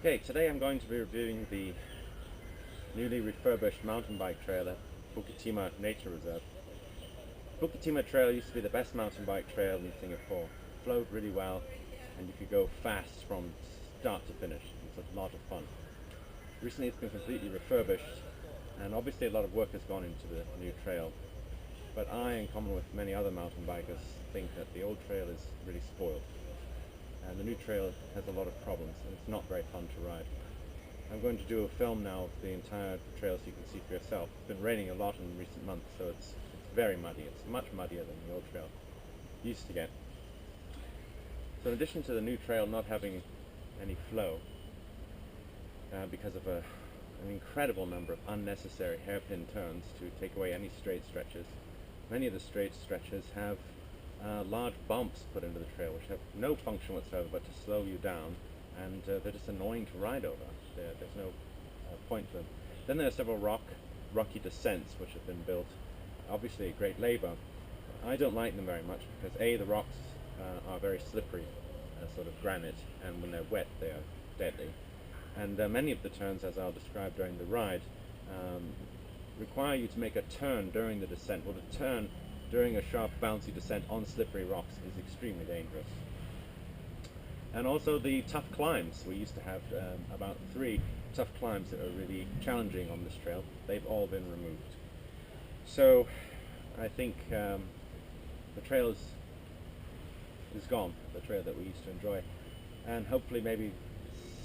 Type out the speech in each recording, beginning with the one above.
Okay, today I'm going to be reviewing the newly refurbished mountain bike trail at Bukit Timah Nature Reserve. Bukit Timah Trail used to be the best mountain bike trail in Singapore. It flowed really well and you could go fast from start to finish. It's a lot of fun. Recently it's been completely refurbished and obviously a lot of work has gone into the new trail. But I, in common with many other mountain bikers, think that the old trail is really spoiled. And the new trail has a lot of problems and it's not very fun to ride. I'm going to do a film now of the entire trail so you can see for yourself. It's been raining a lot in recent months, so it's very muddy. It's much muddier than the old trail used to get. So in addition to the new trail not having any flow, because of an incredible number of unnecessary hairpin turns to take away any straight stretches, many of the straight stretches have large bumps put into the trail which have no function whatsoever but to slow you down, and they're just annoying to ride over. There's no point to them. Then there are several rocky descents which have been built, obviously at great labor. I don't like them very much because A, the rocks are very slippery, sort of granite, and when they're wet they are deadly. And many of the turns, as I'll describe during the ride, require you to make a turn during the descent. Well, the turn during a sharp, bouncy descent on slippery rocks is extremely dangerous. And also the tough climbs. We used to have about 3 tough climbs that are really challenging on this trail. They've all been removed. So I think the trail is gone, the trail that we used to enjoy. And hopefully maybe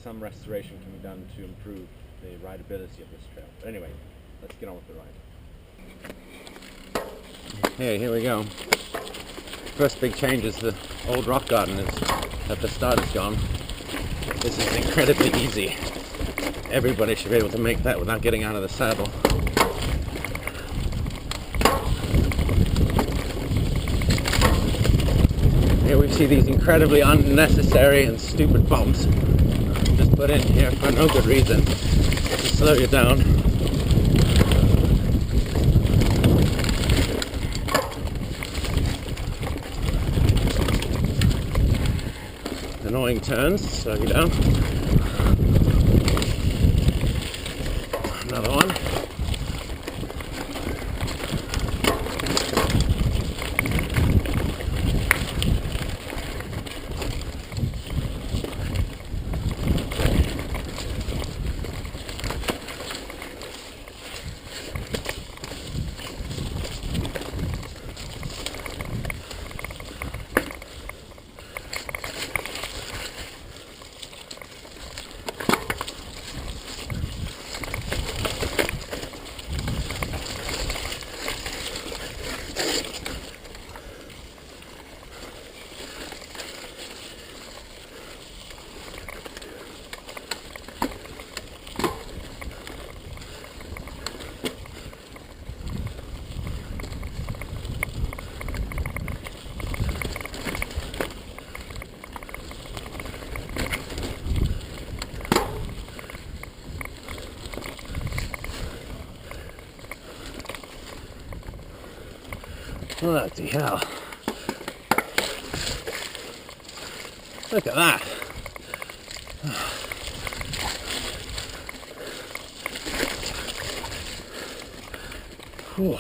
some restoration can be done to improve the rideability of this trail. But anyway, let's get on with the ride. Okay, here we go. First big change is the old rock garden at the start is gone. This is incredibly easy. Everybody should be able to make that without getting out of the saddle. Here we see these incredibly unnecessary and stupid bumps just put in here for no good reason, to slow you down. Annoying turns, slow you down. Another one. Bloody hell. Look at that. Whew.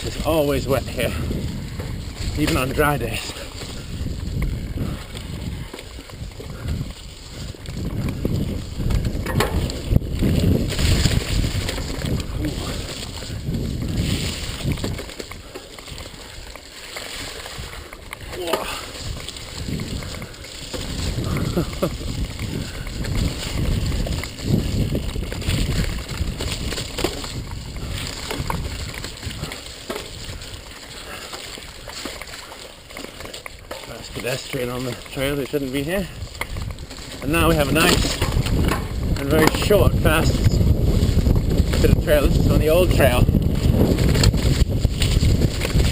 It's always wet here, even on dry days. pedestrian on the trail who shouldn't be here. And now we have a nice and very short, fast bit of trail. This is on the old trail.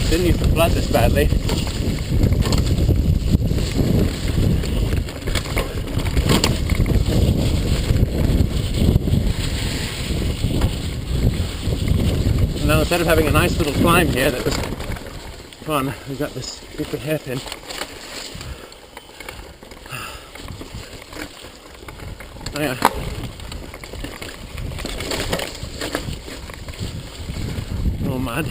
Didn't used to flood this badly. And now instead of having a nice little climb here that was fun, we've got this stupid hairpin. Oh yeah. All mud.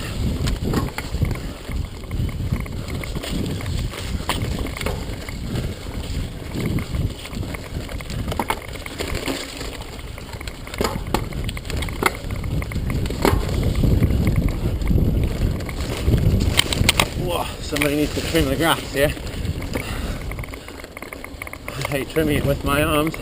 Whoa, somebody needs to trim the grass here. I hate trimming it with my arms.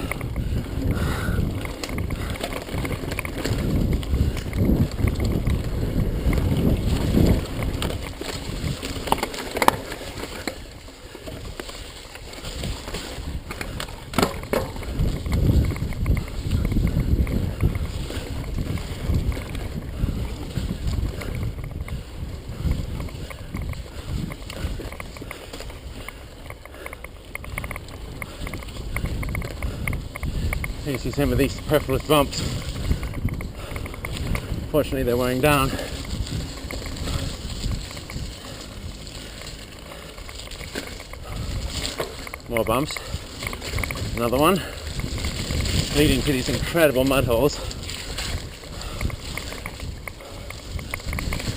You see some of these superfluous bumps. Fortunately, they're wearing down. More bumps. Another one, leading to these incredible mud holes,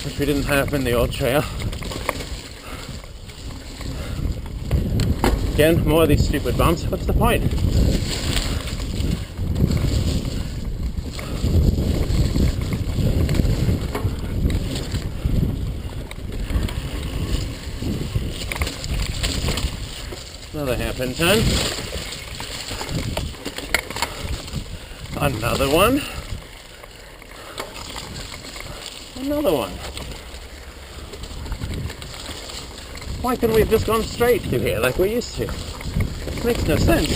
which we didn't have in the old trail. Again, more of these stupid bumps. What's the point? Another hairpin turn. Another one. Another one. Why couldn't we have just gone straight through here like we used to? It makes no sense.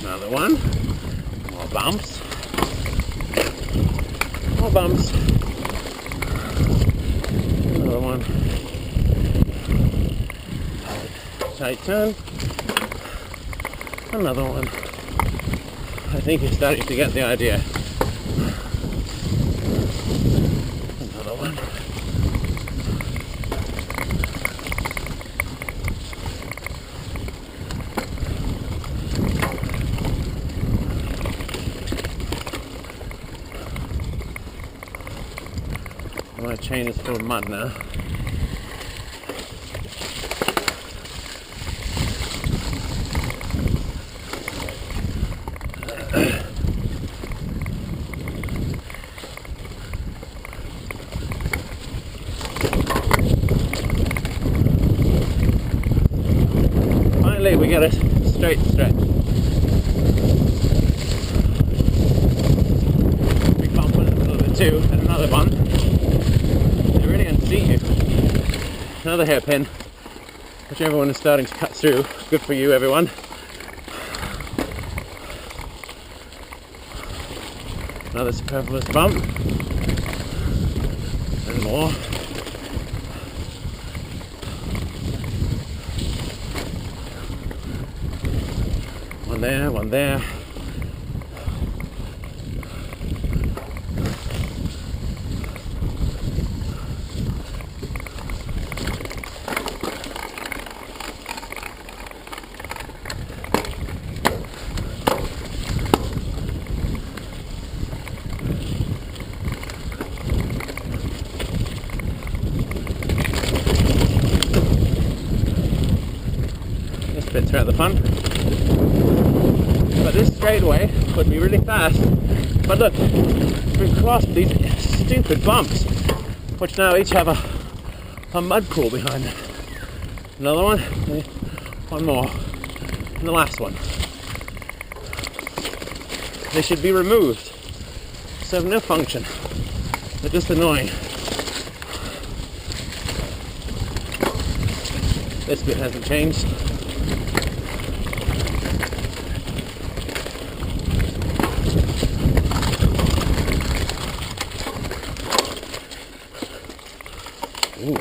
Another one. More bumps. More bumps. Another one. Tight turn. Another one. I think you're starting to get the idea. Another one. My chain is full of mud now. Finally, we get a straight stretch. We bump a little bit too, and another bump. They really don't see you. Another hairpin, which everyone is starting to cut through. Good for you, everyone. Another superfluous bump. And more. One there, one there. This bit's rather fun. But this straightaway would be really fast. But look, we've crossed these stupid bumps, which now each have a mud pool behind them. Another one, one more, and the last one. They should be removed. Serve no function. They're just annoying. This bit hasn't changed. Ooh.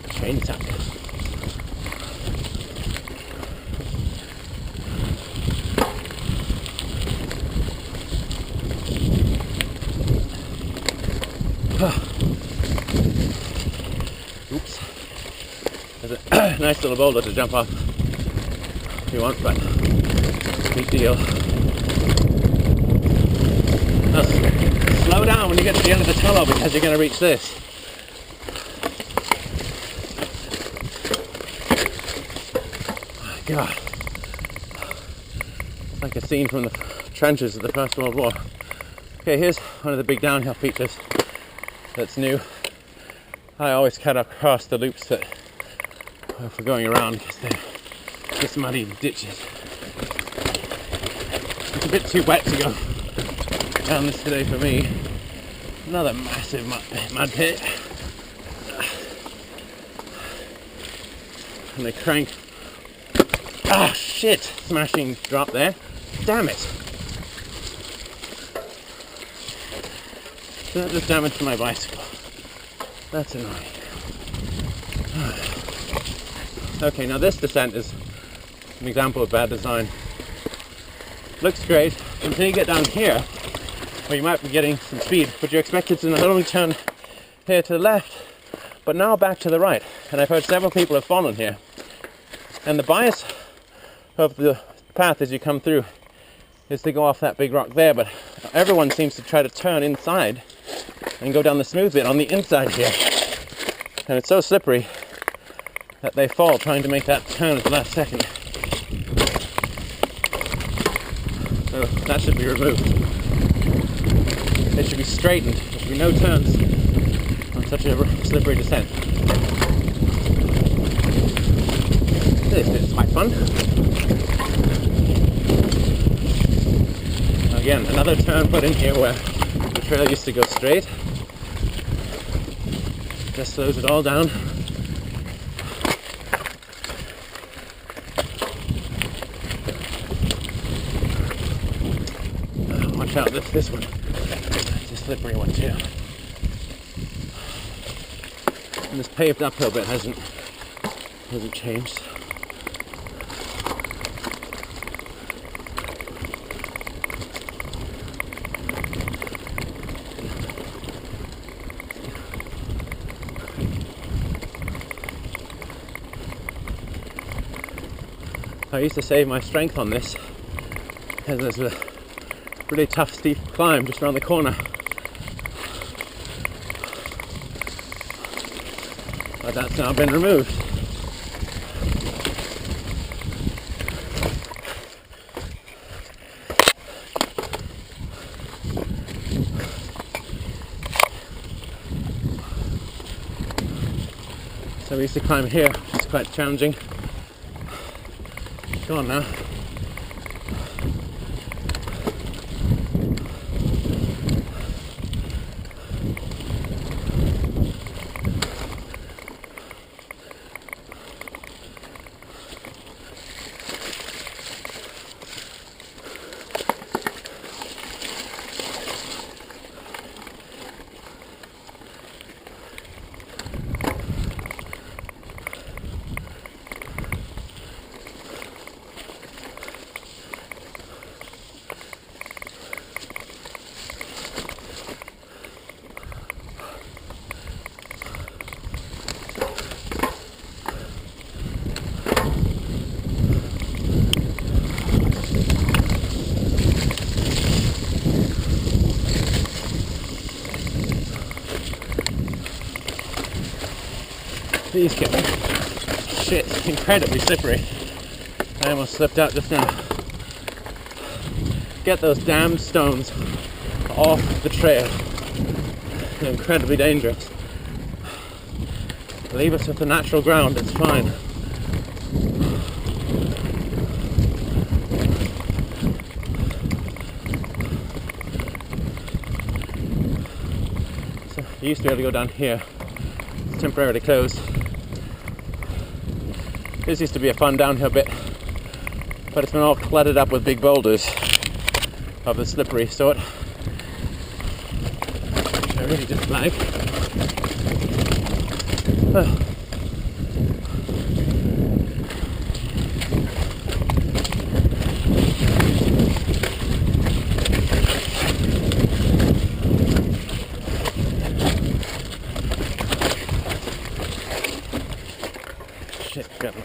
Change that. Oops. There's a nice little boulder to jump off if you want, but big deal. Now, slow down when you get to the end of the tunnel because you're going to reach this. Oh my God. It's like a scene from the trenches of the First World War. Okay, here's one of the big downhill features that's new. I always cut across the loops that for going around because they're just muddy ditches. It's a bit too wet to go down this today for me. Another massive mud pit. And they crank. Ah, shit! Smashing drop there. Damn it! That just damaged my bicycle. That's annoying. Okay, now this descent is an example of bad design. Looks great until you get down here, where you might be getting some speed, but you're expected to not only turn here to the left, but now back to the right. And I've heard several people have fallen here. And the bias of the path as you come through is to go off that big rock there, but everyone seems to try to turn inside and go down the smooth bit on the inside here. And it's so slippery that they fall trying to make that turn at the last second. So that should be removed. It should be straightened. There should be no turns on such a slippery descent. This is quite fun. Again, another turn put in here where the trail used to go straight. Just slows it all down. Watch out, this one. It's a slippery one too. And this paved uphill bit hasn't changed. I used to save my strength on this because there's a really tough steep climb just around the corner. But that's now been removed. So we used to climb here, which is quite challenging. Go on now. These get shit, incredibly slippery. I almost slipped out just now. Get those damn stones off the trail. They're incredibly dangerous. Leave us with the natural ground, it's fine. So you used to be able to go down here. It's temporarily closed. This used to be a fun downhill bit, but it's been all cluttered up with big boulders of the slippery sort. I really dislike. Shit, got an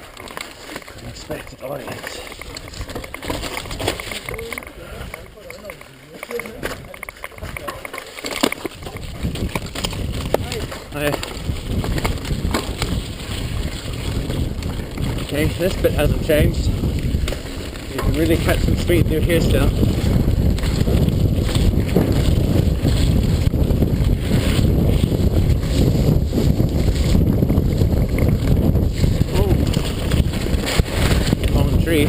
unexpected audience. Okay, this bit hasn't changed. You can really catch some speed through here still. Oh, fallen tree.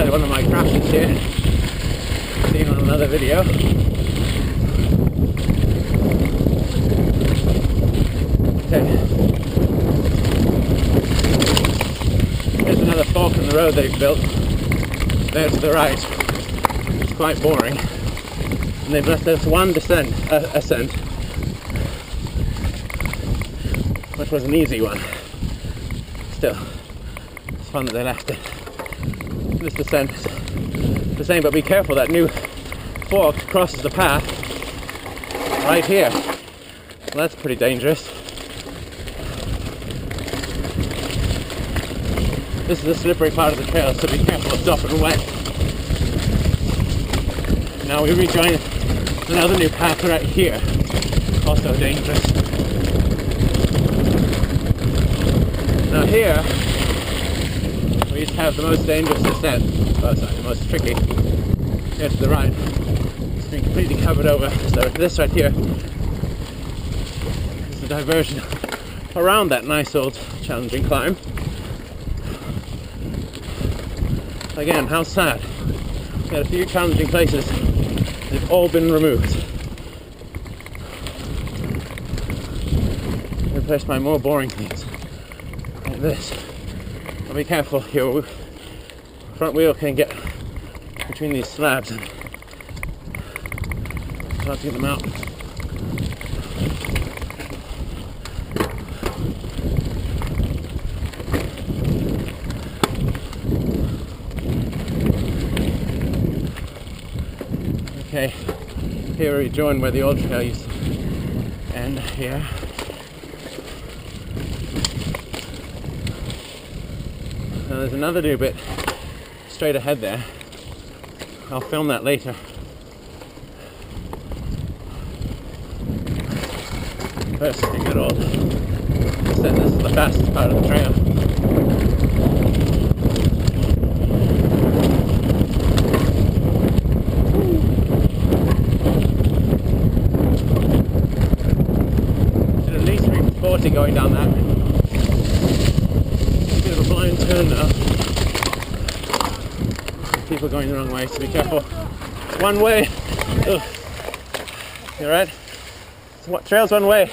One of my crashes here, seen on another video. Okay, here's another fork in the road they've built. There to the right. It's quite boring, and they've left us one ascent, which was an easy one. Still, it's fun that they left it. This descent is the same, but be careful, that new fork crosses the path right here. Well, that's pretty dangerous. This is the slippery part of the trail, so be careful of stopping wet. Now we rejoin another new path right here, also dangerous. Now here we used to have the most dangerous descent, sorry, the most tricky, here to the right. It's been completely covered over, so this right here is the diversion around that nice old challenging climb. Again, how sad. We had a few challenging places, they've all been removed. Replaced by more boring things, like this. Be careful, your front wheel can get between these slabs and try to get them out. Okay, here we join where the old trail used to end here. Now there's another new bit straight ahead there. I'll film that later. First thing at all, said this is the fastest part of the trail. Should at least reach 40 going down that. Bit of a blind turn now. People going the wrong way, so be careful. One way. Ugh. You alright? So what trail's one way?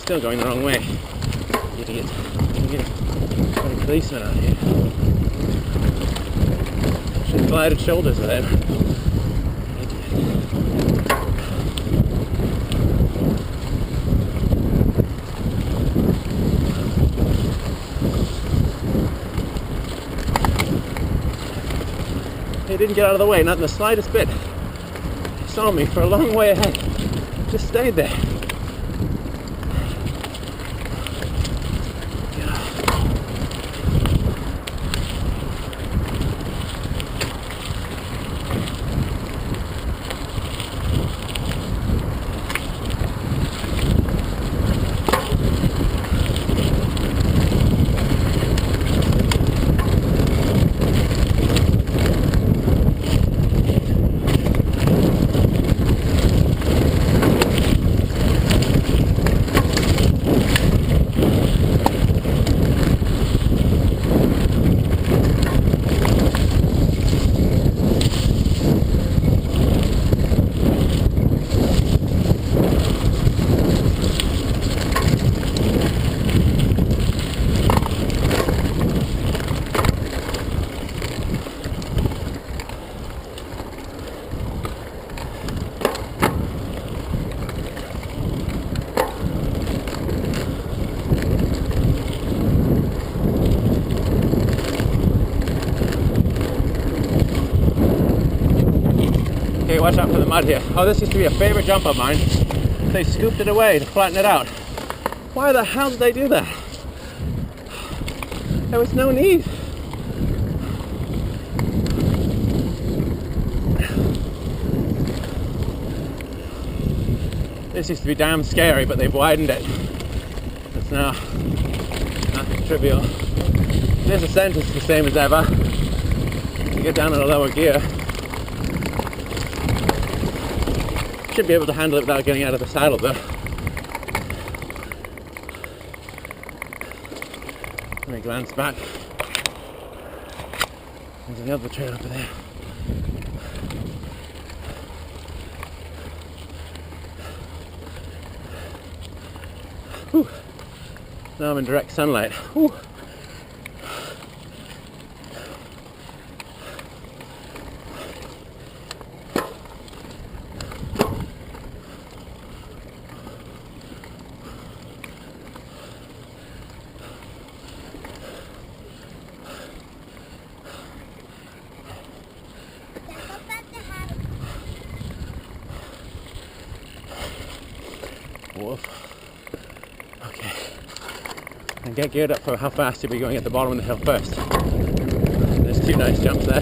Still going the wrong way. Idiot. Got a policeman out here. Should have collided shoulders with him. He didn't get out of the way, not in the slightest bit. He saw me for a long way ahead. Just stayed there. Okay, watch out for the mud here. Oh, this used to be a favorite jump of mine. They scooped it away to flatten it out. Why the hell did they do that? There was no need. This used to be damn scary, but they've widened it. It's now nothing trivial. This ascent is the same as ever. You get down in a lower gear. Should be able to handle it without getting out of the saddle though. Let me glance back. There's another trail over there. Whew. Now I'm in direct sunlight. Whew. Wolf. Okay. And get geared up for how fast you'll be going at the bottom of the hill first. There's two nice jumps there.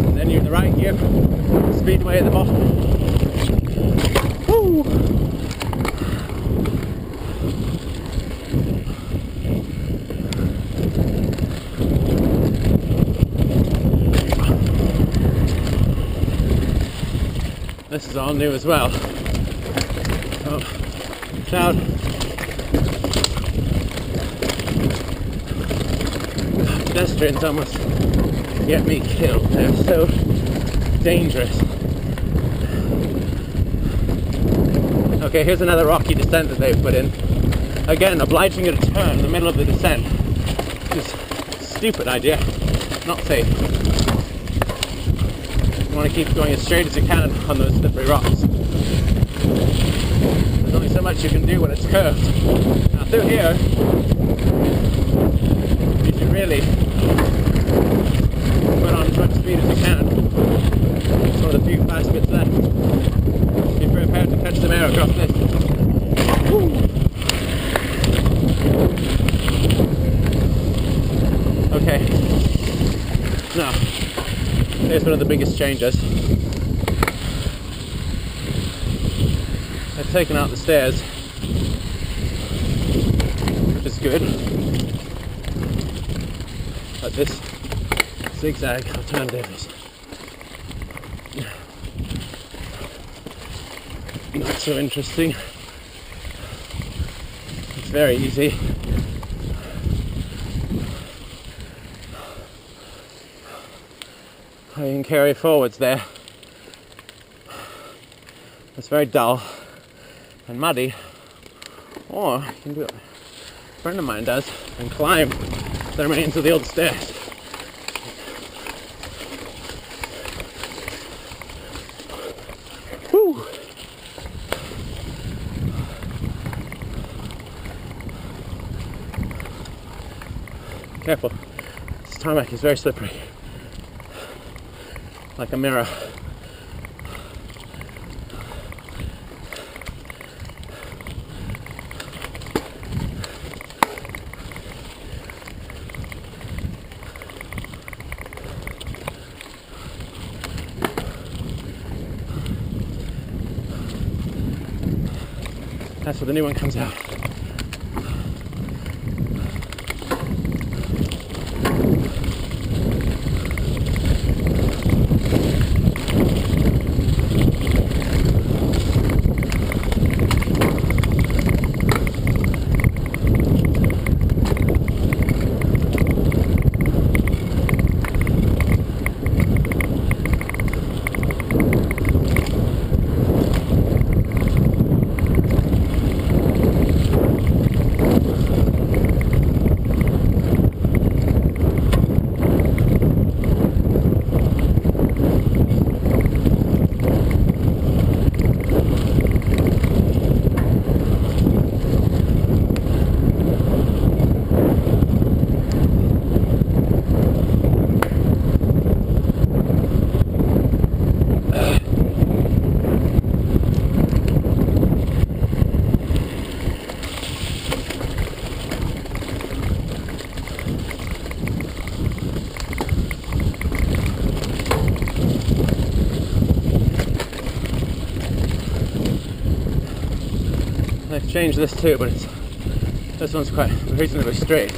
And then you're in the right gear. Speed away at the bottom. Woo! This is all new as well. Oh, cloud. Pedestrians almost get me killed. They're so dangerous. Okay, here's another rocky descent that they've put in. Again, obliging you to turn in the middle of the descent. Just stupid idea. Not safe. You want to keep going as straight as you can on those slippery rocks. There's only so much you can do when it's curved. Now through here, you should really put on as much speed as you can. It's one of the few fast bits left. Be prepared to catch some air across this. Woo. Okay. Now, here's one of the biggest changes. I've taken out the stairs, which is good. But this zigzag alternative is not so interesting. It's very easy. or you can carry forwards there. It's very dull and muddy, or you can do what a friend of mine does and climb the remains of the old stairs. Woo! Careful, this tarmac is very slippery, like a mirror. That's where the new one comes out. I've changed this too, but this one's quite reasonably straight.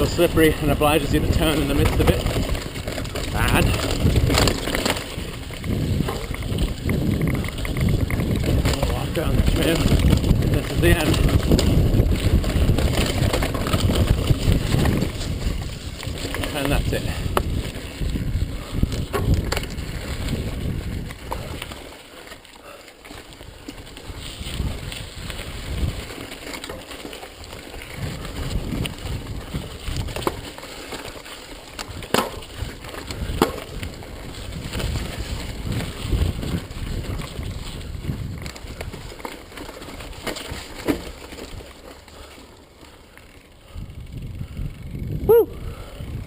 Slippery and obliges you to turn in the midst of it. Bad. I'll walk down the trail. This is the end. And that's it.